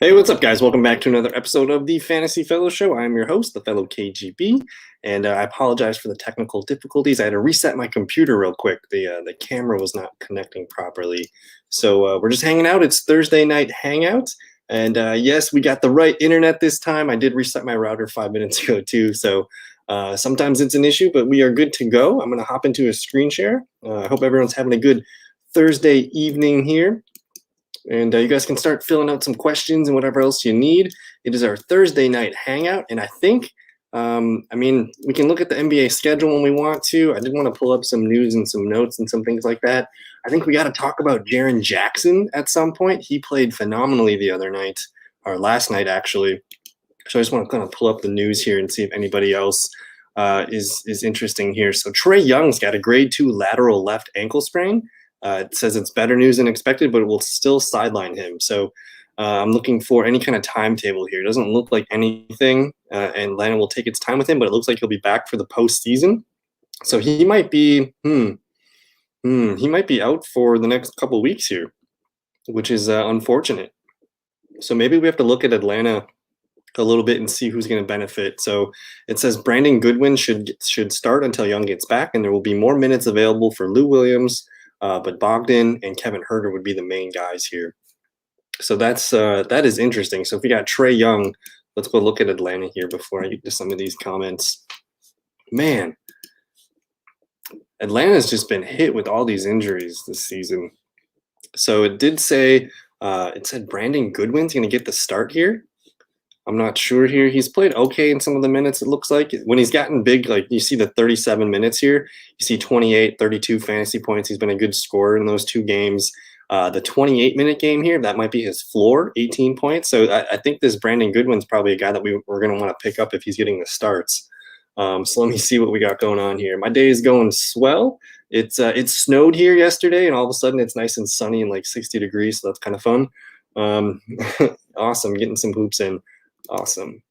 Hey, what's up, guys? Welcome back to another episode of the Fantasy Fellow Show. I'm your host, the fellow KGB, and I apologize for the technical difficulties. I had to reset my computer real quick. The camera was not connecting properly, so we're just hanging out. It's Thursday night hangout, and yes, we got the right internet this time. I did reset my router 5 minutes ago too, so sometimes it's an issue, but we are good to go. I'm going to hop into a screen share. I hope everyone's having a good Thursday evening here. And you guys can start filling out some questions and whatever else you need. It is our Thursday night hangout, and I think, we can look at the NBA schedule when we want to. I did want to pull up some news and some notes and some things like that. I think we got to talk about Jaren Jackson at some point. He played phenomenally the other night, or last night actually. So I just want to kind of pull up the news here and see if anybody else is interesting here. So Trae Young's got a grade 2 lateral left ankle sprain. It says it's better news than expected, but it will still sideline him. So I'm looking for any kind of timetable here. It doesn't look like anything, and Atlanta will take its time with him, but it looks like he'll be back for the postseason. So he might be, he might be out for the next couple of weeks here, which is unfortunate. So maybe we have to look at Atlanta a little bit and see who's going to benefit. So it says Brandon Goodwin should start until Young gets back, and there will be more minutes available for Lou Williams. But Bogdan and Kevin Huerter would be the main guys here. So that is interesting. So if we got Trae Young, let's go look at Atlanta here before I get to some of these comments. Man, Atlanta's just been hit with all these injuries this season. So it did say, it said Brandon Goodwin's going to get the start here. I'm not sure here. He's played okay in some of the minutes, it looks like. When he's gotten big, like you see the 37 minutes here, you see 28, 32 fantasy points. He's been a good scorer in those two games. The 28-minute game here, that might be his floor, 18 points. So I think this Brandon Goodwin's probably a guy that we're going to want to pick up if he's getting the starts. So let me see what we got going on here. My day is going swell. It snowed here yesterday, and all of a sudden it's nice and sunny and like 60 degrees, so that's kind of fun. Awesome, getting some hoops in. Awesome.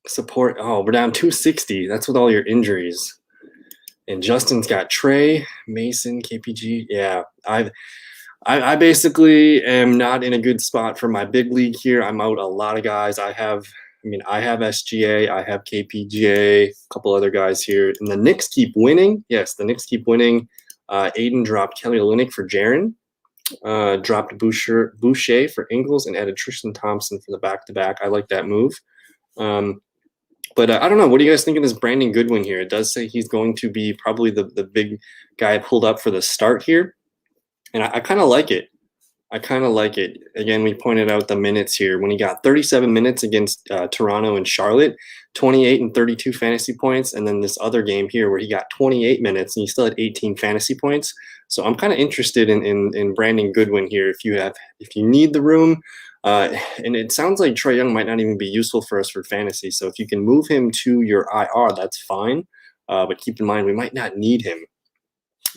Support. Oh, we're down 260. That's with all your injuries. And Justin's got Trae, Mason, KPG. Yeah, I basically am not in a good spot for my big league here. I'm out a lot of guys. I have SGA, I have KPGA, a couple other guys here. And the Knicks keep winning. Yes, the Knicks keep winning. Aiden dropped Kelly Olynyk for Jaren. Dropped Boucher for Ingles and added Tristan Thompson for the back-to-back. I like that move. But I don't know. What do you guys think of this Brandon Goodwin here? It does say he's going to be probably the big guy pulled up for the start here. And I kind of like it. I kind of like it. Again, we pointed out the minutes here. When he got 37 minutes against Toronto and Charlotte, 28 and 32 fantasy points. And then this other game here where he got 28 minutes and he still had 18 fantasy points. So I'm kind of interested in Brandon Goodwin here if you need the room. And it sounds like Trae Young might not even be useful for us for fantasy. So if you can move him to your IR, that's fine. But keep in mind, we might not need him.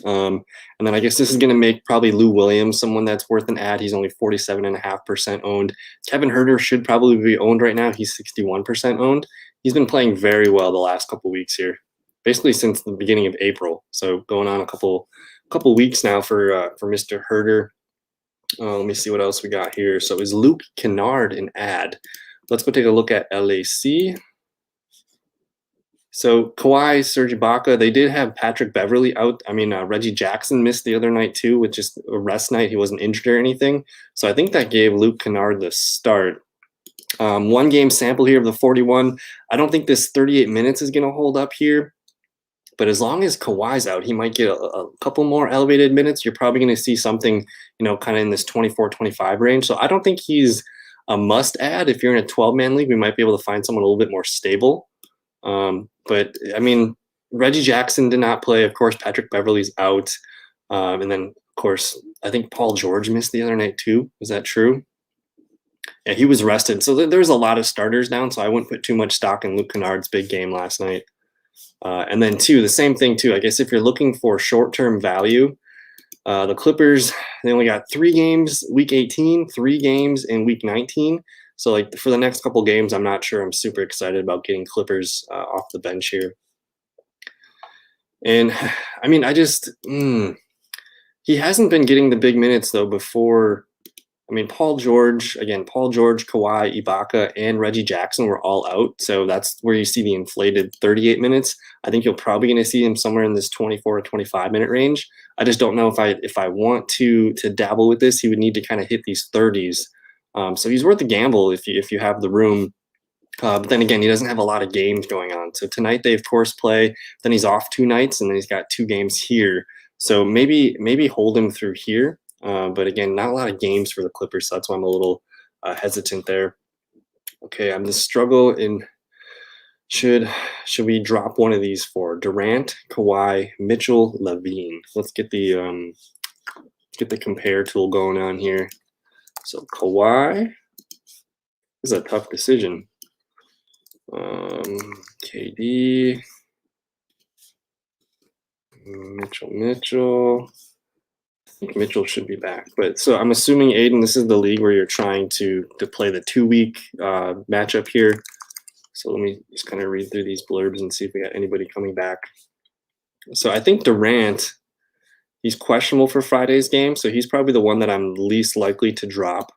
And then I guess this is going to make probably Lou Williams someone that's worth an ad. He's only 47.5% owned. Kevin Huerter should probably be owned right now. He's 61% owned. He's been playing very well the last couple weeks here, basically since the beginning of April. So going on a couple weeks now for Mr. Huerter. Let me see what else we got here. So is Luke Kennard an ad? Let's go take a look at LAC. So Kawhi, Serge Ibaka, they did have Patrick Beverley out. Reggie Jackson missed the other night too, with just a rest night. He wasn't injured or anything. So I think that gave Luke Kennard the start. One game sample here of the 41. I don't think this 38 minutes is going to hold up here. But as long as Kawhi's out, he might get a couple more elevated minutes. You're probably going to see something, kind of in this 24-25 range. So I don't think he's a must add. If you're in a 12-man league, we might be able to find someone a little bit more stable. But Reggie Jackson did not play. Of course, Patrick Beverley's out. And then, of course, I think Paul George missed the other night too. Is that true? Yeah, he was rested. So there's a lot of starters down. So I wouldn't put too much stock in Luke Kennard's big game last night. And then the same thing too. I guess if you're looking for short-term value, the Clippers, they only got 3 games week 18, 3 games in week 19. So like for the next couple games, I'm not sure I'm super excited about getting Clippers off the bench here. And he hasn't been getting the big minutes though before I mean, Paul George, again, Paul George, Kawhi, Ibaka, and Reggie Jackson were all out. So that's where you see the inflated 38 minutes. I think you're probably going to see him somewhere in this 24 to 25-minute range. I just don't know if I want to dabble with this, he would need to kind of hit these 30s. So he's worth a gamble if you have the room. But then again, he doesn't have a lot of games going on. So tonight they of course play. Then he's off 2 nights, and then he's got 2 games here. So maybe hold him through here. But again, not a lot of games for the Clippers, so that's why I'm a little hesitant there. Okay, I'm the struggle in should we drop one of these for Durant, Kawhi, Mitchell, Levine? Let's get the compare tool going on here. So Kawhi is a tough decision. KD, Mitchell. I think Mitchell should be back, but so I'm assuming, Aiden, this is the league where you're trying to play the 2-week matchup here. So let me just kind of read through these blurbs and see if we got anybody coming back. So I think Durant, he's questionable for Friday's game, so he's probably the one that I'm least likely to drop.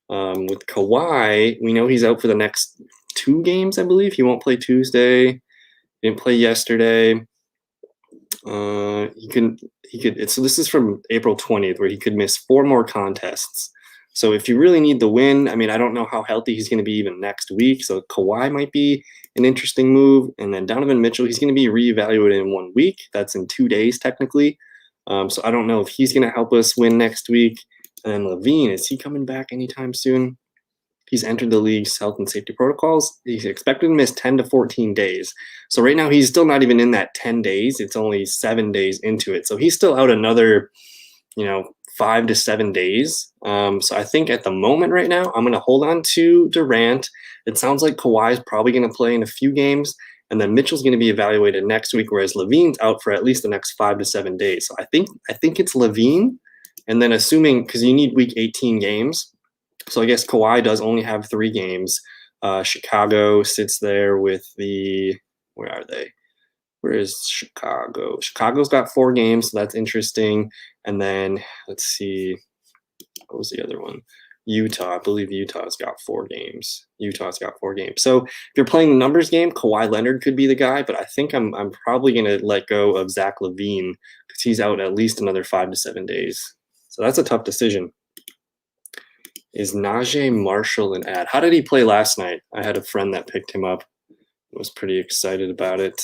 With Kawhi, we know he's out for the next 2 games, I believe. He won't play Tuesday. He didn't play yesterday. He could. So this is from April 20th, where he could miss 4 more contests. So if you really need the win, I mean, I don't know how healthy he's going to be even next week. So Kawhi might be an interesting move, and then Donovan Mitchell, he's going to be reevaluated in 1 week. That's in 2 days technically. So I don't know if he's going to help us win next week. And then Levine, is he coming back anytime soon? He's entered the league's health and safety protocols. He's expected to miss 10 to 14 days. So right now he's still not even in that 10 days. It's only 7 days into it. So he's still out another, 5 to 7 days. So I think at the moment right now, I'm going to hold on to Durant. It sounds like Kawhi is probably going to play in a few games, and then Mitchell's going to be evaluated next week, whereas Levine's out for at least the next 5 to 7 days. So I think it's Levine, and then assuming, because you need week 18 games, so I guess Kawhi does only have 3 games. Chicago sits there with where are they? Where is Chicago? Chicago's got 4 games, so that's interesting. And then let's see, what was the other one? Utah. I believe Utah's got 4 games. So if you're playing the numbers game, Kawhi Leonard could be the guy, but I think I'm probably going to let go of Zach LaVine because he's out at least another 5 to 7 days. So that's a tough decision. Is Najee Marshall an ad? How did he play last night? I had a friend that picked him up. I was pretty excited about it.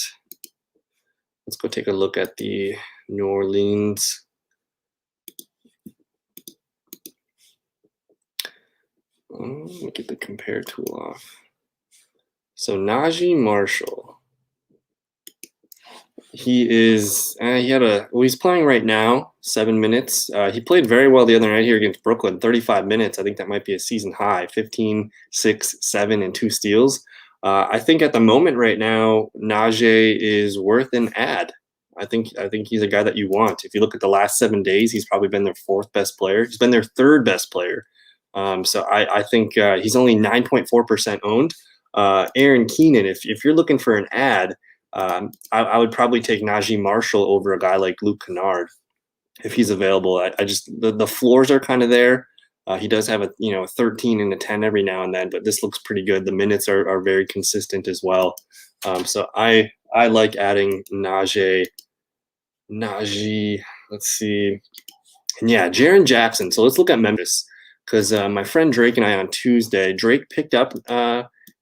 Let's go take a look at the New Orleans. Let me get the compare tool off. So Najee Marshall. He's playing right now, 7 minutes. He played very well the other night here against Brooklyn, 35 minutes. I think that might be a season high, 15, 6, 7, and 2 steals. I think at the moment right now, Najee is worth an ad. I think he's a guy that you want. If you look at the last 7 days, he's probably been their 4th best player. He's been their 3rd best player. So I think he's only 9.4% owned. Aaron Keenan, if you're looking for an ad, I would probably take Najee Marshall over a guy like Luke Kennard if he's available. I just the floors are kind of there. He does have a 13 and a 10 every now and then, but this looks pretty good. The minutes are very consistent as well. So I like adding Najee. Let's see, and yeah, Jaren Jackson. So let's look at Memphis because my friend Drake and I on Tuesday, Drake picked up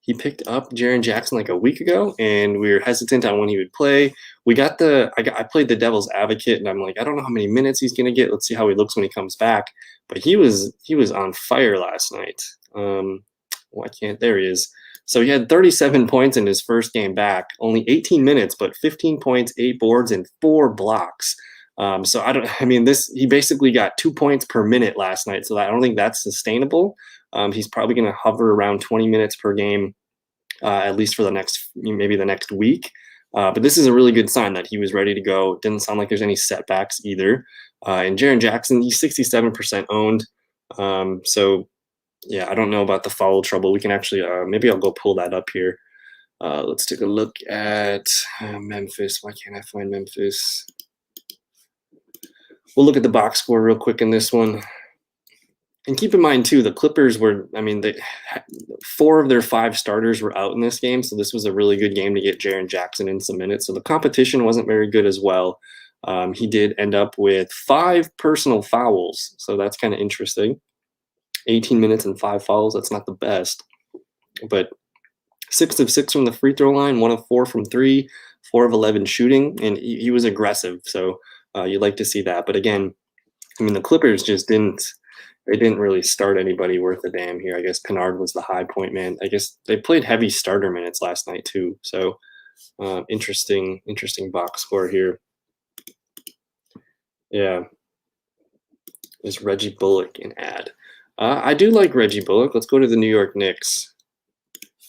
Jaren Jackson like a week ago, and we were hesitant on when he would play. I played the devil's advocate, and I'm like, I don't know how many minutes he's gonna get. Let's see how he looks when he comes back. But he was on fire last night. There he is. So he had 37 points in his first game back, only 18 minutes, but 15 points, 8 boards, and 4 blocks. He basically got 2 points per minute last night, so I don't think that's sustainable. He's probably going to hover around 20 minutes per game, at least for the next week. But this is a really good sign that he was ready to go. Didn't sound like there's any setbacks either. And Jaren Jackson, he's 67% owned. So yeah, I don't know about the foul trouble. We can actually, maybe I'll go pull that up here. Let's take a look at Memphis. Why can't I find Memphis? We'll look at the box score real quick in this one. And keep in mind too, the Clippers were, I mean, 4 of their 5 starters were out in this game, so this was a really good game to get Jaren Jackson in some minutes. So the competition wasn't very good as well. He did end up with 5 personal fouls, so that's kind of interesting. 18 minutes and 5 fouls. That's not the best, but 6 of 6 from the free throw line, 1 of 4 from 3, 4 of 11 shooting, and he was aggressive. So you'd like to see that. But again, I mean, the Clippers just didn't. They didn't really start anybody worth a damn here. I guess Kennard was the high point man. I guess they played heavy starter minutes last night too. So interesting box score here. Yeah, is Reggie Bullock an ad? I do like Reggie Bullock. Let's go to the New York Knicks.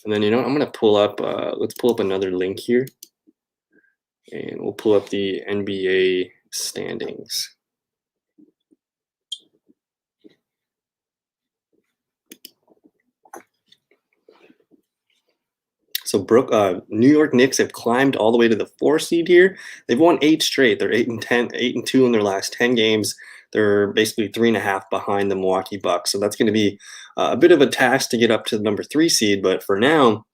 And then, you know what, I'm going to pull up, let's pull up another link here. And we'll pull up the NBA standings. So New York Knicks have climbed all the way to the 4 seed here. They've won 8 straight. They're 8-10, 8-2 in their last 10 games. They're basically 3.5 behind the Milwaukee Bucks. So that's going to be a bit of a task to get up to the number 3 seed. But for now,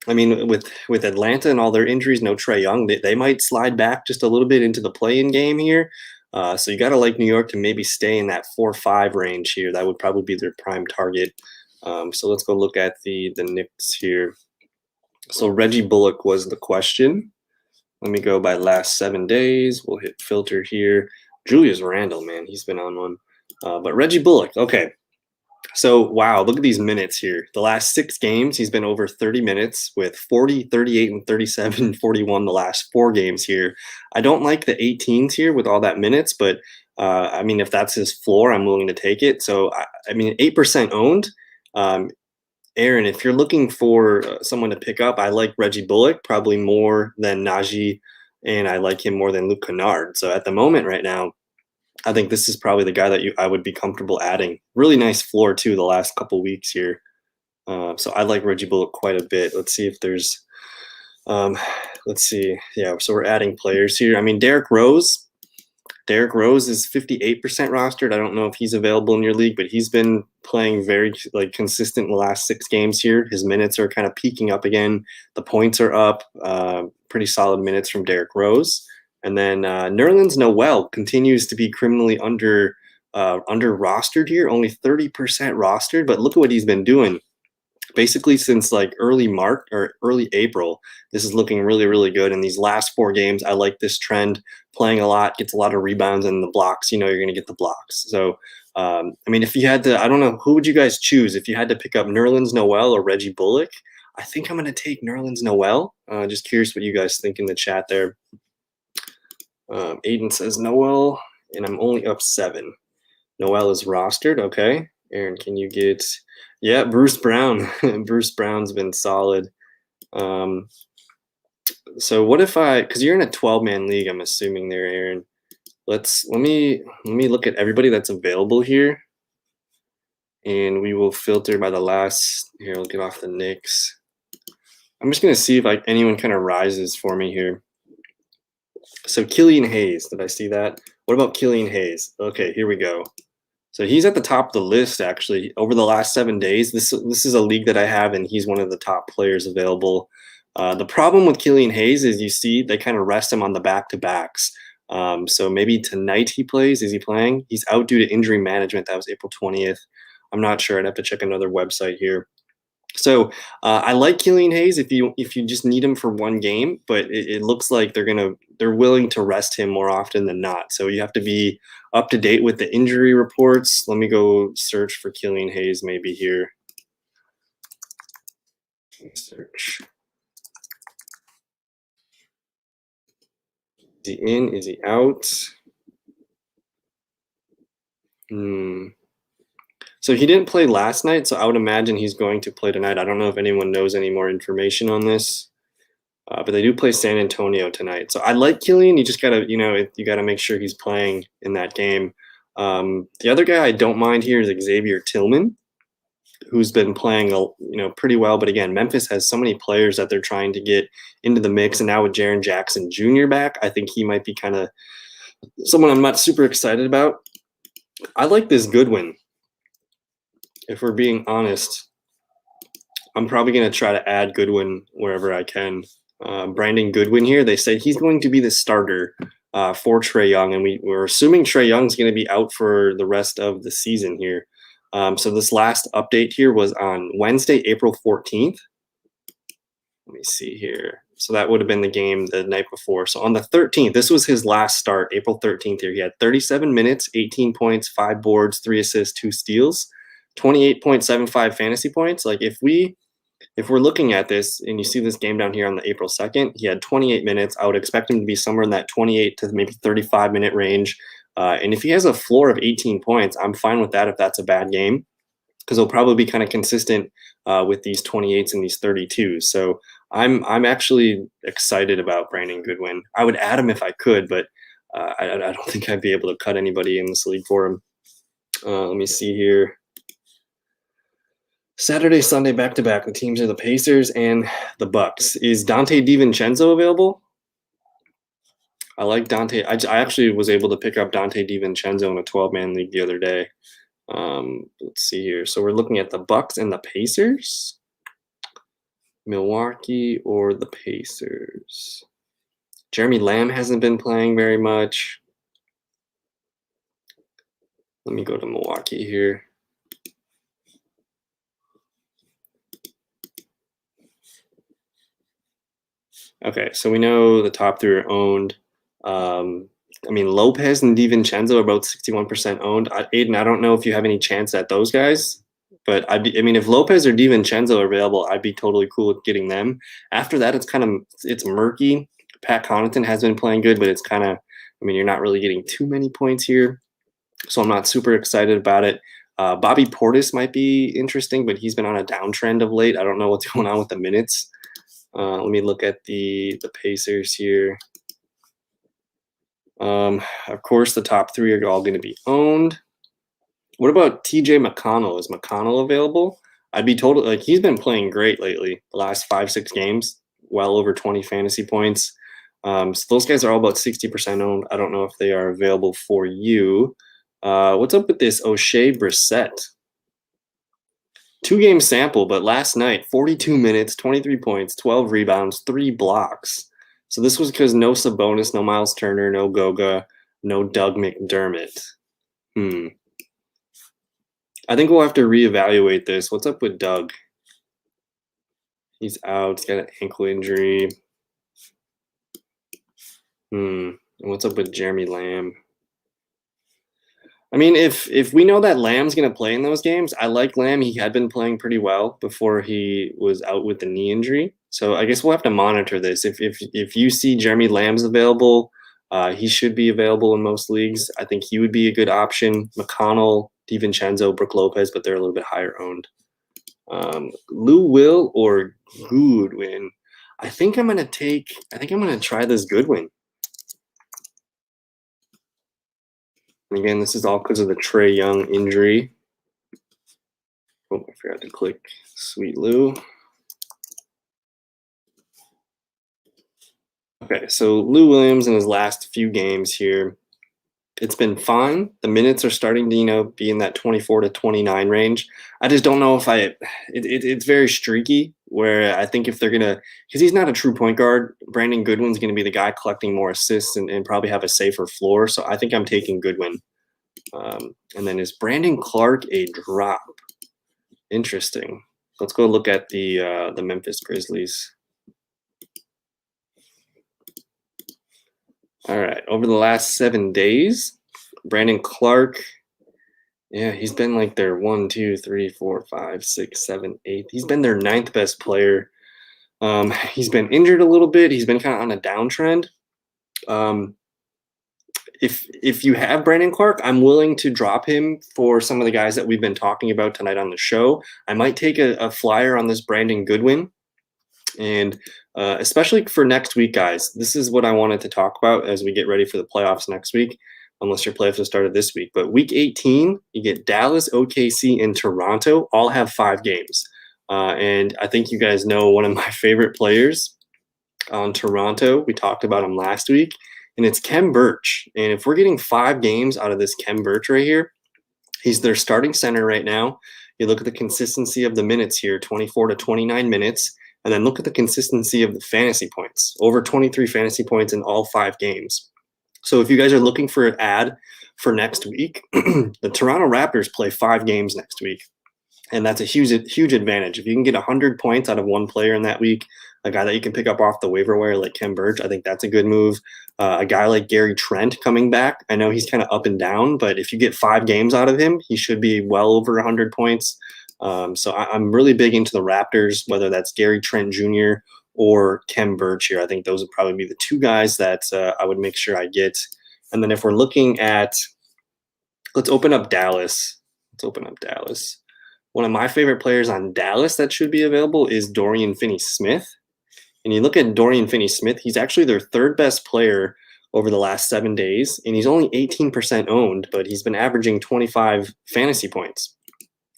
I mean, with Atlanta and all their injuries, no Trae Young, they might slide back just a little bit into the play-in game here. So you got to like New York to maybe stay in that 4-5 range here. That would probably be their prime target. So let's go look at the Knicks here. So Reggie Bullock was the question. Let me go by last 7 days. We'll hit filter here. Julius Randle, man, he's been on one. But Reggie Bullock, okay. So, wow, look at these minutes here. The last 6 games, he's been over 30 minutes with 40, 38, and 37, 41 the last 4 games here. I don't like the 18s here with all that minutes, but, I mean, if that's his floor, I'm willing to take it. So, I mean, 8% owned. Aaron, if you're looking for someone to pick up, I like Reggie Bullock probably more than Najee, and I like him more than Luke Kennard. So at the moment right now, I think this is probably the guy that I would be comfortable adding. Really nice floor too the last couple weeks here. So I like Reggie Bullock quite a bit. Let's see if there's, let's see. Yeah, so we're adding players here. I mean, Derrick Rose is 58% rostered. I don't know if he's available in your league, but he's been playing very consistent in the last 6 games here. His minutes are kind of peaking up again. The points are up. Pretty solid minutes from Derrick Rose. And then Nerlens Noel continues to be criminally under rostered here, only 30% rostered. But look at what he's been doing. Basically, since like early March or early April, this is looking really, really good. In these last 4 games, I like this trend. Playing a lot, gets a lot of rebounds, and the blocks, you know, you're going to get the blocks. So, I mean, if you had to, I don't know, who would you guys choose? If you had to pick up Nerlens Noel or Reggie Bullock, I think I'm going to take Nerlens Noel. Just curious what you guys think in the chat there. Aiden says Noel, and I'm only up 7. Noel is rostered. Okay. Aaron, can you get... Yeah, Bruce Brown. Bruce Brown's been solid. So what if because you're in a 12-man league, I'm assuming there, Aaron. Let me look at everybody that's available here, and we will filter by the last. Here, we'll get off the Knicks. I'm just gonna see if anyone kind of rises for me here. So Killian Hayes, did I see that? What about Killian Hayes? Okay, here we go. So he's at the top of the list, actually, over the last 7 days. This is a league that I have, and he's one of the top players available. The problem with Killian Hayes is you see they kind of rest him on the back-to-backs. So maybe tonight he plays. Is he playing? He's out due to injury management. That was April 20th. I'm not sure. I'd have to check another website here. So I like Killian Hayes if you just need him for 1 game, but it looks like they're willing to rest him more often than not. So you have to be up to date with the injury reports. Let me go search for Killian Hayes maybe here. Search. Is he in? Is he out? So he didn't play last night, so I would imagine he's going to play tonight. I don't know if anyone knows any more information on this, but they do play San Antonio tonight. So I like Killian. You just gotta, you gotta make sure he's playing in that game. The other guy I don't mind here is Xavier Tillman, who's been playing, pretty well. But again, Memphis has so many players that they're trying to get into the mix, and now with Jaren Jackson Jr. back, I think he might be kind of someone I'm not super excited about. I like this Goodwin. if we're being honest, I'm probably going to try to add Goodwin wherever I can. Brandon Goodwin here, they said he's going to be the starter for Trae Young, and we're assuming Trae Young's going to be out for the rest of the season here. So this last update here was on Wednesday, April 14th. Let me see here. So that would have been the game the night before. So on the 13th, this was his last start, April 13th here. He had 37 minutes, 18 points, 5 boards, 3 assists, 2 steals, 28.75 fantasy points. Like if we're looking at this and you see this game down here on the April 2nd, he had 28 minutes. I would expect him to be somewhere in that 28 to maybe 35-minute range. And if he has a floor of 18 points, I'm fine with that if that's a bad game, because he'll probably be kind of consistent with these 28s and these 32s. So I'm actually excited about Brandon Goodwin. I would add him if I could, but I don't think I'd be able to cut anybody in this league for him. Let me see here. Saturday, Sunday, back-to-back. The teams are the Pacers and the Bucks. Is Dante DiVincenzo available? I like Dante. I actually was able to pick up Dante DiVincenzo in a 12-man league the other day. Let's see here. So we're looking at the Bucks and the Pacers. Milwaukee or the Pacers. Jeremy Lamb hasn't been playing very much. Let me go to Milwaukee here. Okay, so we know the top 3 are owned. I mean, Lopez and DiVincenzo are about 61% owned. Aiden, I don't know if you have any chance at those guys, but I mean, if Lopez or DiVincenzo are available, I'd be totally cool with getting them. After that, it's murky. Pat Connaughton has been playing good, but it's kind of, I mean, you're not really getting too many points here, so I'm not super excited about it. Bobby Portis might be interesting, but he's been on a downtrend of late. I don't know what's going on with the minutes. Let me look at the Pacers here. Of course, the top 3 are all going to be owned. What about TJ McConnell? Is McConnell available? I'd be totally, like, he's been playing great lately, the last 5-6 games, well over 20 fantasy points. So those guys are all about 60% owned. I don't know if they are available for you. What's up with this O'Shea Brissett? 2-game sample, but last night, 42 minutes, 23 points, 12 rebounds, 3 blocks. So this was because no Sabonis, no Miles Turner, no Goga, no Doug McDermott. I think we'll have to reevaluate this. What's up with Doug? He's out. He's got an ankle injury. And what's up with Jeremy Lamb? I mean, if we know that Lamb's going to play in those games, I like Lamb. He had been playing pretty well before he was out with the knee injury. So I guess we'll have to monitor this. If you see Jeremy Lamb's available, he should be available in most leagues. I think he would be a good option. McConnell, DiVincenzo, Brook Lopez, but they're a little bit higher owned. Lou Will or Goodwin? I think I'm going to try this Goodwin. And again, this is all because of the Trae Young injury. Oh, I forgot to click Sweet Lou. Okay, so Lou Williams in his last few games here, it's been fine. The minutes are starting to, be in that 24 to 29 range. I just don't know if it's very streaky, where I think if they're going to, because he's not a true point guard, Brandon Goodwin's going to be the guy collecting more assists and probably have a safer floor. So I think I'm taking Goodwin. And then is Brandon Clark a drop? Interesting. Let's go look at the Memphis Grizzlies. All right, over the last 7 days, Brandon Clark, yeah, he's been like their 1, 2, 3, 4, 5, 6, 7, 8. He's been their 9th best player. He's been injured a little bit. He's been kind of on a downtrend. If you have Brandon Clark, I'm willing to drop him for some of the guys that we've been talking about tonight on the show. I might take a flyer on this Brandon Goodwin. And especially for next week, guys, this is what I wanted to talk about as we get ready for the playoffs next week, unless your playoffs have started this week. But week 18, you get Dallas, OKC, and Toronto all have 5 games. And I think you guys know one of my favorite players on Toronto. We talked about him last week, and it's Khem Birch. And if we're getting 5 games out of this Khem Birch right here, he's their starting center right now. You look at the consistency of the minutes here, 24 to 29 minutes, and then look at the consistency of the fantasy points, over 23 fantasy points in all 5 games. So if you guys are looking for an ad for next week, the Toronto Raptors play 5 games next week. And that's a huge advantage. If you can get 100 points out of one player in that week, a guy that you can pick up off the waiver wire like Kem Birch, I think that's a good move. A guy like Gary Trent coming back, I know he's kind of up and down, but if you get 5 games out of him, he should be well over 100 points. So I'm really big into the Raptors, whether that's Gary Trent Jr. or Kem Birch here. I think those would probably be the 2 guys that I would make sure I get. And then if we're looking at, let's open up Dallas. One of my favorite players on Dallas that should be available is Dorian Finney-Smith. And you look at Dorian Finney-Smith, he's actually their 3rd best player over the last 7 days, and he's only 18% owned, but he's been averaging 25 fantasy points.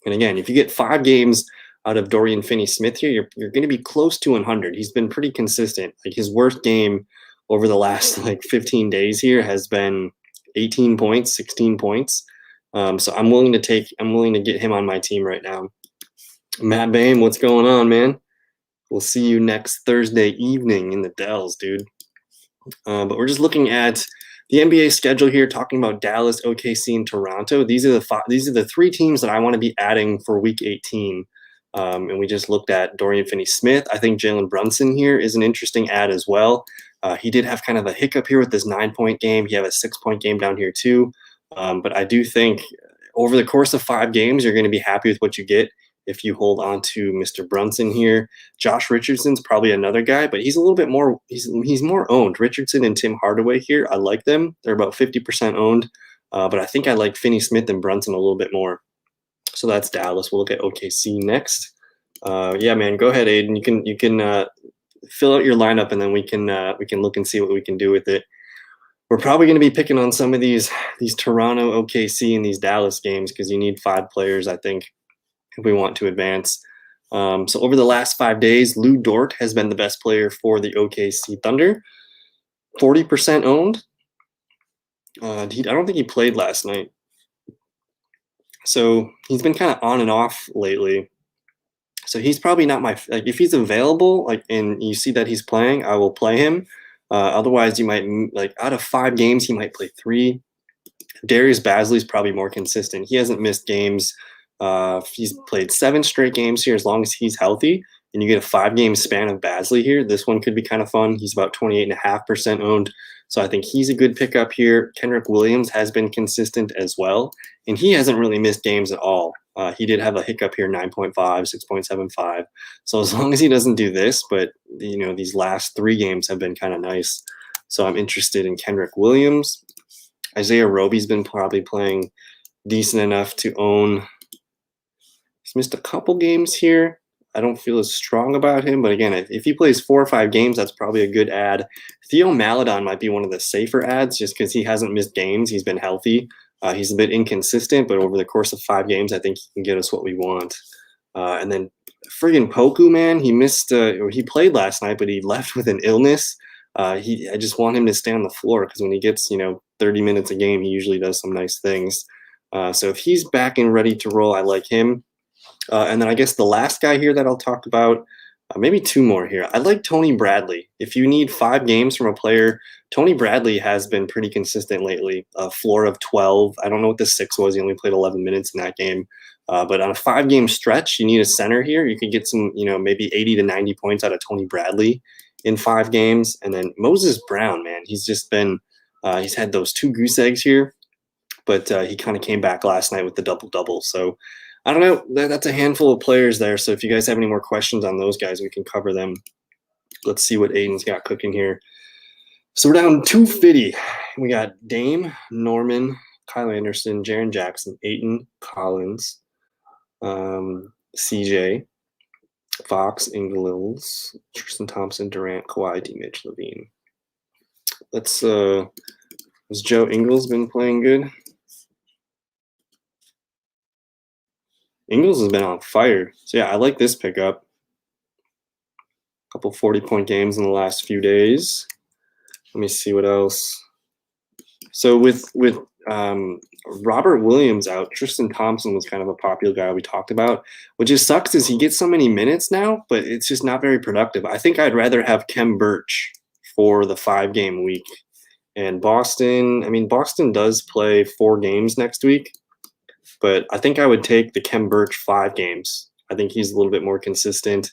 And again, if you get 5 games out of Dorian Finney-Smith here, you're going to be close to 100. He's been pretty consistent. Like his worst game over the last 15 days here has been 18 points, 16 points. So I'm willing to get him on my team right now. Matt Bain, what's going on, man? We'll see you next Thursday evening in the Dells, dude. But we're just looking at the NBA schedule here, talking about Dallas, OKC, and Toronto. These are the 3 teams that I want to be adding for Week 18. And we just looked at Dorian Finney-Smith. I think Jalen Brunson here is an interesting add as well. He did have kind of a hiccup here with this 9-point game. He had a 6-point game down here too. But I do think over the course of 5 games, you're going to be happy with what you get if you hold on to Mr. Brunson here. Josh Richardson's probably another guy, but he's a little bit more, he's more owned. Richardson and Tim Hardaway here, I like them. They're about 50% owned, but I think I like Finney-Smith and Brunson a little bit more. So that's Dallas. We'll look at OKC next. Yeah, man, go ahead, Aiden. You can fill out your lineup, and then we can look and see what we can do with it. We're probably going to be picking on some of these Toronto, OKC, and these Dallas games because you need 5 players, I think, if we want to advance. So over the last 5 days, Lou Dort has been the best player for the OKC Thunder. 40% owned. I don't think he played last night. So he's been kind of on and off lately. So he's probably not my, if he's available, and you see that he's playing, I will play him. Otherwise, you might, out of 5 games, he might play 3. Darius Bazley's probably more consistent. He hasn't missed games. He's played 7 straight games here as long as he's healthy. And you get a 5-game span of Bazley here. This one could be kind of fun. He's about 28.5% owned. So I think he's a good pickup here. Kenrich Williams has been consistent as well. And he hasn't really missed games at all. He did have a hiccup here, 9.5, 6.75. So as long as he doesn't do this, but these last 3 games have been kind of nice. So I'm interested in Kenrich Williams. Isaiah Roby's been probably playing decent enough to own. He's missed a couple games here. I don't feel as strong about him, but again, if he plays 4 or 5 games, that's probably a good ad. Theo Maledon might be one of the safer ads just because he hasn't missed games. He's been healthy. He's a bit inconsistent, but over the course of 5 games, I think he can get us what we want. And then friggin' Poku, man, he played last night, but he left with an illness. I just want him to stay on the floor because when he gets 30 minutes a game, he usually does some nice things. So if he's back and ready to roll, I like him. And then I guess the last guy here that I'll talk about, maybe 2 more here. I like Tony Bradley. If you need 5 games from a player, Tony Bradley has been pretty consistent lately. A floor of 12. I don't know what the 6 was. He only played 11 minutes in that game. But on a 5-game stretch, you need a center here. You could get some, maybe 80 to 90 points out of Tony Bradley in 5 games. And then Moses Brown, man, he's just been, he's had those 2 goose eggs here. But he kind of came back last night with the double-double. So I don't know. That's a handful of players there. So if you guys have any more questions on those guys, we can cover them. Let's see what Aiden's got cooking here. So we're down 250. We got Dame, Norman, Kyle Anderson, Jaren Jackson, Ayton, Collins, CJ, Fox, Ingles, Tristan Thompson, Durant, Kawhi, D. Mitch, Levine. Let's has Joe Ingles been playing good? Ingles has been on fire. So, yeah, I like this pickup. A couple 40-point games in the last few days. Let me see what else. So with Robert Williams out. Tristan Thompson was kind of a popular guy we talked about. What just sucks is he gets so many minutes now, but it's just not very productive. I think I'd rather have Kem Birch for the 5-game week. And Boston, I mean, Boston does play 4 games next week, but I think I would take the Kem Birch 5 games. I think he's a little bit more consistent,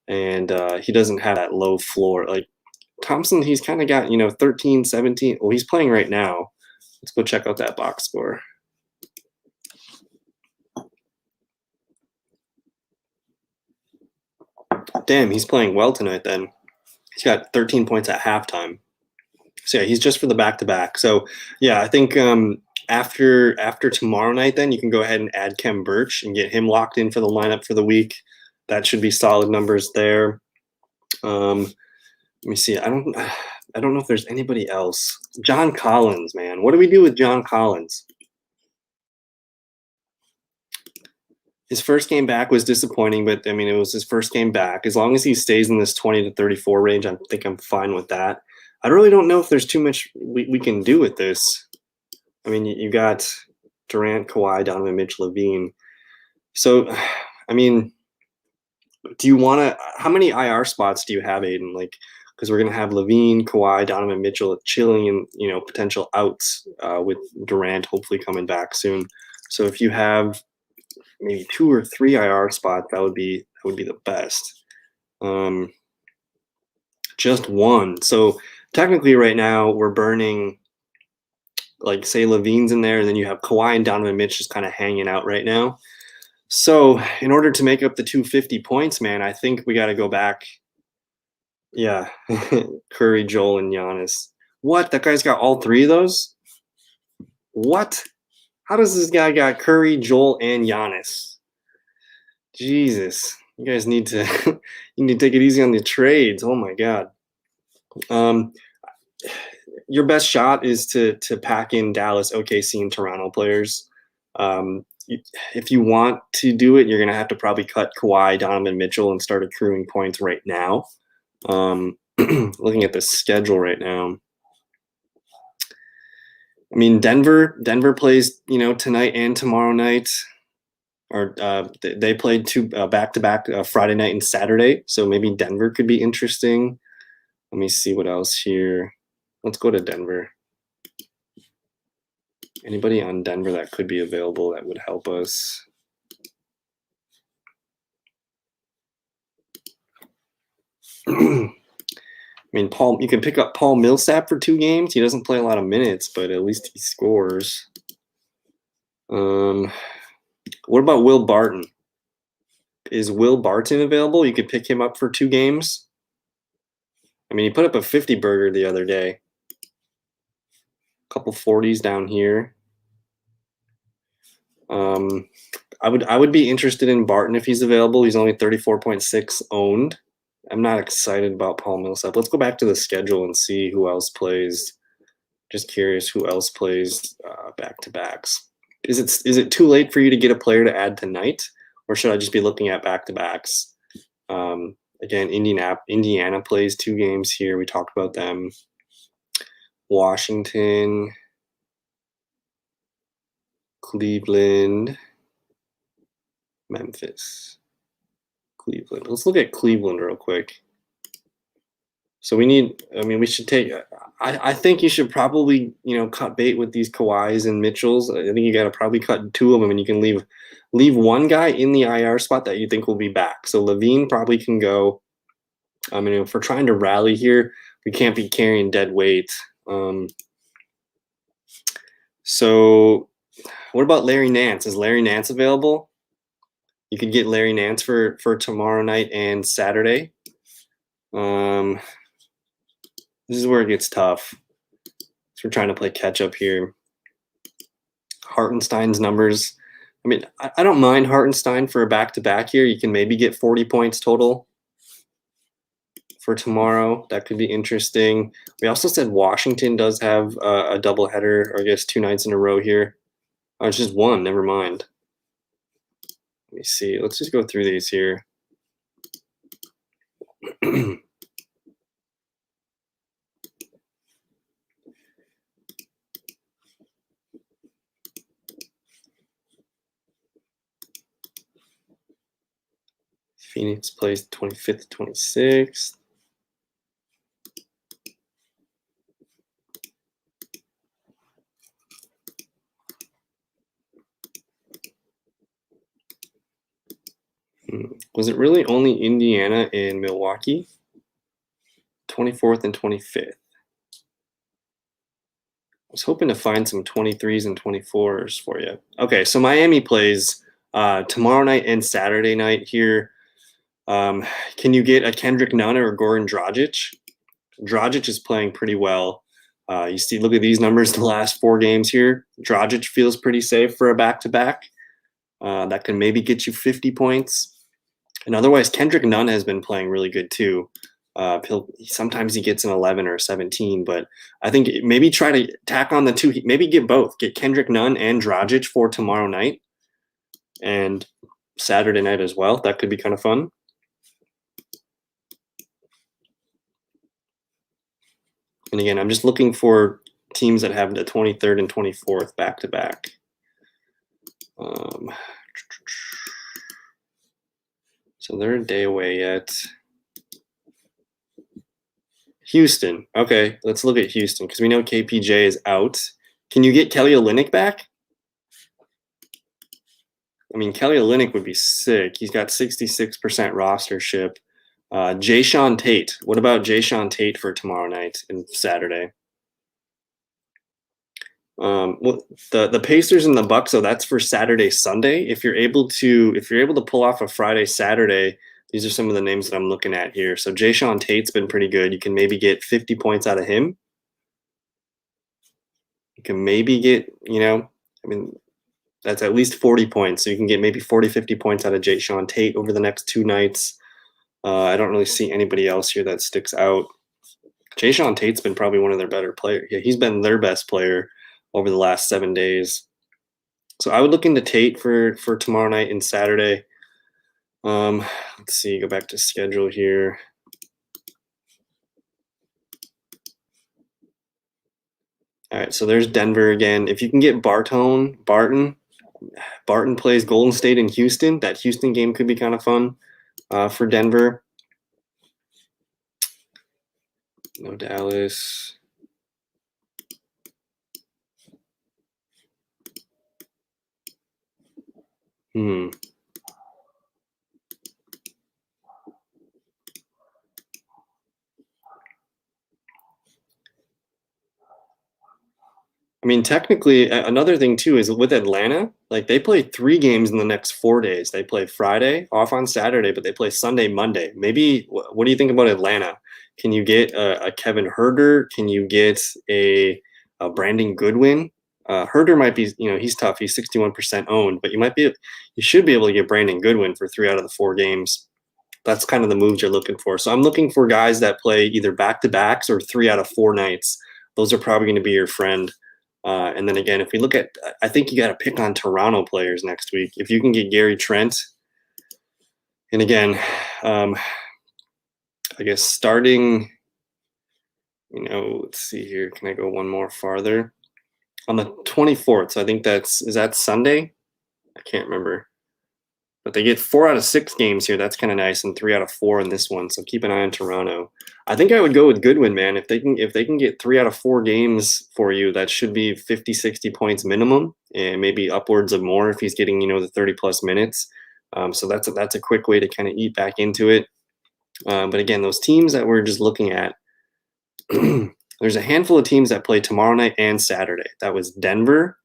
and he doesn't have that low floor. Like Thompson, he's kind of got, 13, 17. Well, he's playing right now. Let's go check out that box score. Damn, he's playing well tonight then. He's got 13 points at halftime. So yeah, he's just for the back-to-back. So yeah, I think after tomorrow night, then you can go ahead and add Kem Birch and get him locked in for the lineup for the week. That should be solid numbers there. Let me see. I don't know if there's anybody else. John Collins, man. What do we do with John Collins? His first game back was disappointing, but I mean, it was his first game back. As long as he stays in this 20 to 34 range, I think I'm fine with that. I really don't know if there's too much we can do with this. I mean, you got Durant, Kawhi, Donovan Mitchell, Levine. So, I mean, do you want to? How many IR spots do you have, Aiden? Like, because we're gonna have Levine, Kawhi, Donovan Mitchell chilling in potential outs with Durant hopefully coming back soon. So if you have maybe 2 or 3 IR spots, that would be the best. Just one. So technically, right now we're burning. Like say Levine's in there, and then you have Kawhi and Donovan Mitch just kind of hanging out right now. So in order to make up the 250 points, man, I think we got to go back. Yeah, Curry, Joel, and Giannis. What? That guy's got all 3 of those? What? How does this guy got Curry, Joel, and Giannis? Jesus, you guys need to you need to take it easy on the trades. Oh my god. Your best shot is to pack in Dallas, OKC, and Toronto players. If you want to do it, you're going to have to probably cut Kawhi, Donovan Mitchell, and start accruing points right now. Looking at the schedule right now, I mean, Denver plays, tonight and tomorrow night. Or they played 2 back-to-back Friday night and Saturday, so maybe Denver could be interesting. Let me see what else here. Let's go to Denver. Anybody on Denver that could be available that would help us? I mean, you can pick up Paul Millsap for 2 games. He doesn't play a lot of minutes, but at least he scores. What about Will Barton? Is Will Barton available? You could pick him up for 2 games. I mean, he put up a 50 burger the other day. A couple 40s down here. I would be interested in Barton if he's available. He's only 34.6 owned. I'm not excited about Paul Millsap. Let's go back to the schedule and see who else plays. Just curious who else plays back-to-backs. Is it too late for you to get a player to add tonight, or should I just be looking at back-to-backs? Again, Indiana plays 2 games here. We talked about them. Washington, Cleveland, Memphis, Cleveland. Let's look at Cleveland real quick. So we should take, I think you should probably, cut bait with these Kawhis and Mitchells. I think you got to probably cut 2 of them, and you can leave one guy in the IR spot that you think will be back. So Levine probably can go. I mean, if we're trying to rally here, we can't be carrying dead weight. So what about Larry Nance? Is Larry Nance available? You could get Larry Nance for tomorrow night and Saturday. This is where it gets tough. So we're trying to play catch up here. Hartenstein's numbers. I mean, I don't mind Hartenstein for a back-to-back here. You can maybe get 40 points total for tomorrow. That could be interesting. We also said Washington does have a doubleheader, or I guess 2 nights in a row here. Oh, it's just 1. Never mind. Let me see. Let's just go through these here. Phoenix plays 25th, 26th. Was it really only Indiana and Milwaukee? 24th and 25th. I was hoping to find some 23s and 24s for you. Okay, so Miami plays tomorrow night and Saturday night here. Can you get a Kendrick Nunn or a Goran Dragic? Dragic is playing pretty well. You see, look at these numbers the last 4 games here. Dragic feels pretty safe for a back-to-back. That can maybe get you 50 points. And otherwise, Kendrick Nunn has been playing really good too. Sometimes he gets an 11 or a 17, but I think maybe try to tack on the 2. Maybe get both. Get Kendrick Nunn and Dragic for tomorrow night and Saturday night as well. That could be kind of fun. And again, I'm just looking for teams that have the 23rd and 24th back-to-back. So they're a day away yet. Houston. Okay, let's look at Houston because we know KPJ is out. Can you get Kelly Olynyk back? I mean, Kelly Olynyk would be sick. He's got 66% rostership. Jayshawn Tate. What about Jayshawn Tate for tomorrow night and Saturday? Well, the Pacers and the Bucks. So that's for Saturday, Sunday. If you're able to pull off a Friday, Saturday, these are some of the names that I'm looking at here. So Jayshawn Tate's been pretty good. You can maybe get 50 points out of him. You can maybe get, that's at least 40 points. So you can get maybe 40, 50 points out of Jayshawn Tate over the next 2 nights. I don't really see anybody else here that sticks out. Jayshawn Tate's been probably one of their better players. Yeah, he's been their best player over the last 7 days. So I would look into Tate for tomorrow night and Saturday. Let's see, go back to schedule here. All right, so there's Denver again. If you can get Barton plays Golden State and Houston. That Houston game could be kind of fun for Denver. No Dallas. I mean, technically, another thing too is with Atlanta, like they play 3 games in the next 4 days. They play Friday, off on Saturday, but they play Sunday, Monday. Maybe, what do you think about Atlanta? Can you get a Kevin Huerter? Can you get a Brandon Goodwin? Huerter might be, he's tough. He's 61% owned, but you should be able to get Brandon Goodwin for 3 out of the 4 games. That's kind of the moves you're looking for. So I'm looking for guys that play either back-to-backs or 3 out of 4 nights. Those are probably going to be your friend. And then again, if we look at, I think you got to pick on Toronto players next week. If you can get Gary Trent, and again, I guess starting, let's see here. Can I go one more farther? On the 24th, so I think is that Sunday? I can't remember. But they get 4 out of 6 games here. That's kind of nice, and 3 out of 4 in this one. So keep an eye on Toronto. I think I would go with Goodwin, man. If they can get 3 out of 4 games for you, that should be 50, 60 points minimum, and maybe upwards of more if he's getting the 30+ minutes. So that's a quick way to kind of eat back into it. But again, those teams that we're just looking at, there's a handful of teams that play tomorrow night and Saturday. That was Denver.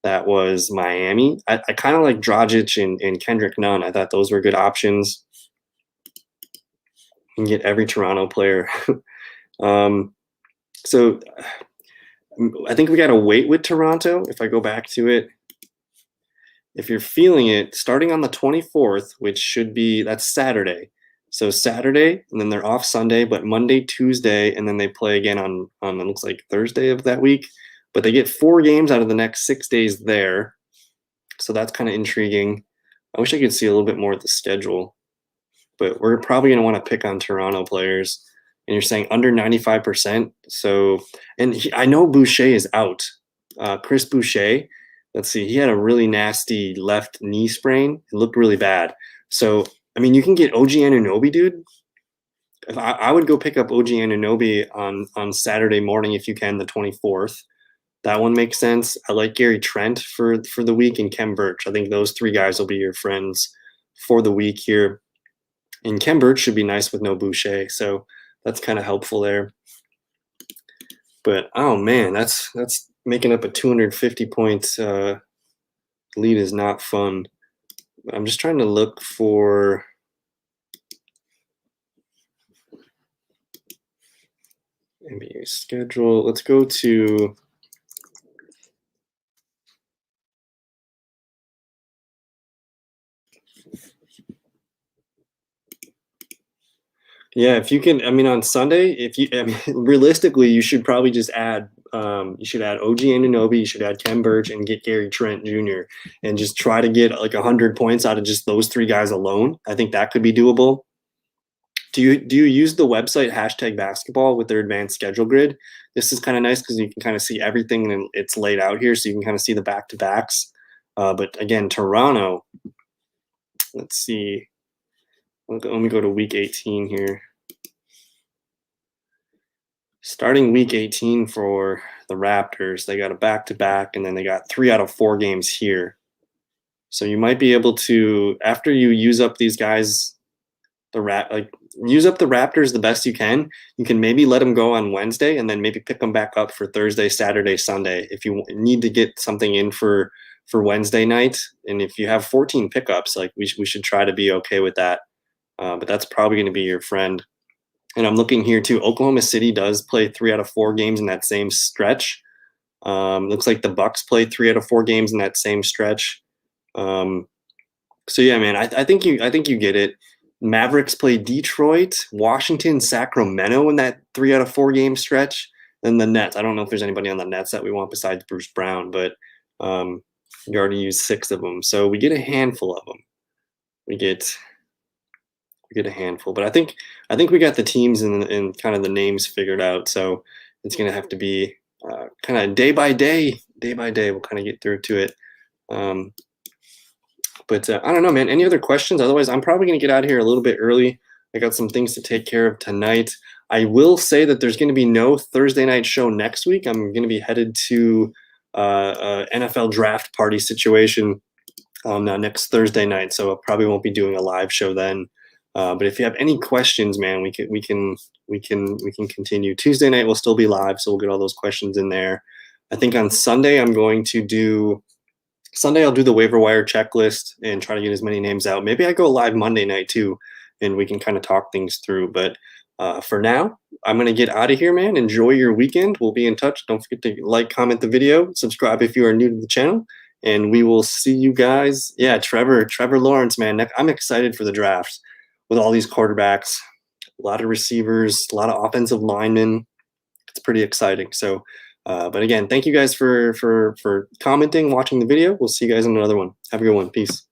That was Miami. I kind of like Dragic and Kendrick Nunn. I thought those were good options. You can get every Toronto player. So I think we got to wait with Toronto. If I go back to it, if you're feeling it, starting on the 24th, that's Saturday. So Saturday, and then they're off Sunday, but Monday, Tuesday, and then they play again on it looks like Thursday of that week. But they get 4 games out of the next 6 days there. So that's kind of intriguing. I wish I could see a little bit more of the schedule. But we're probably going to want to pick on Toronto players. And you're saying under 95%. So, I know Boucher is out. Chris Boucher, let's see, he had a really nasty left knee sprain. It looked really bad. So I mean, you can get OG Anunoby, dude. If I would go pick up OG Anunoby on Saturday morning if you can, the 24th. That one makes sense. I like Gary Trent for the week and Kem Birch. I think those three guys will be your friends for the week here. And Kem Birch should be nice with no Boucher, so that's kind of helpful there. But oh man, that's making up a 250 points lead is not fun. I'm just trying to look for NBA schedule. Let's go to yeah, if you can, I mean, on Sunday, if you, I mean, realistically, you should probably just add, you should add OG Anunoby, you should add Kem Birch, and get Gary Trent Jr. and just try to get like 100 points out of just those three guys alone. I think that could be doable. Do you use the website #basketball with their advanced schedule grid? This is kind of nice because you can kind of see everything and it's laid out here, so you can kind of see the back to backs. But again, Toronto. Let's see. Let me go to week 18 here. Starting week 18 for the Raptors, they got a back-to-back, and then they got 3 out of 4 games here. So you might be able to, after you use up these guys, use up the Raptors the best you can. You can maybe let them go on Wednesday, and then maybe pick them back up for Thursday, Saturday, Sunday if you need to get something in for Wednesday night. And if you have 14 pickups, like we should try to be okay with that. But that's probably going to be your friend. And I'm looking here too. Oklahoma City does play 3 out of 4 games in that same stretch. Looks like the Bucks played 3 out of 4 games in that same stretch. So yeah, man, I think you get it. Mavericks play Detroit, Washington, Sacramento in that 3 out of 4 game stretch. Then the Nets. I don't know if there's anybody on the Nets that we want besides Bruce Brown, but we already used 6 of them, so we get a handful of them. We get a handful, but I think we got the teams and kind of the names figured out. So it's gonna have to be kind of day by day. We'll kind of get through to it. But I don't know, man. Any other questions? Otherwise, I'm probably gonna get out of here a little bit early. I got some things to take care of tonight. I will say that there's gonna be no Thursday night show next week. I'm gonna be headed to NFL draft party situation on next Thursday night, so I probably won't be doing a live show then. But if you have any questions, man, we can continue. Tuesday night will still be live, so we'll get all those questions in there. I think on Sunday I'll do the waiver wire checklist and try to get as many names out. Maybe I go live Monday night too, and we can kind of talk things through. But for now, I'm gonna get out of here, man. Enjoy your weekend. We'll be in touch. Don't forget to like, comment the video, subscribe if you are new to the channel, and we will see you guys. Yeah, Trevor Lawrence, man. I'm excited for the draft. With all these quarterbacks, a lot of receivers, a lot of offensive linemen. It's pretty exciting. So, but again, thank you guys for commenting, watching the video. We'll see you guys in another one. Have a good one. Peace.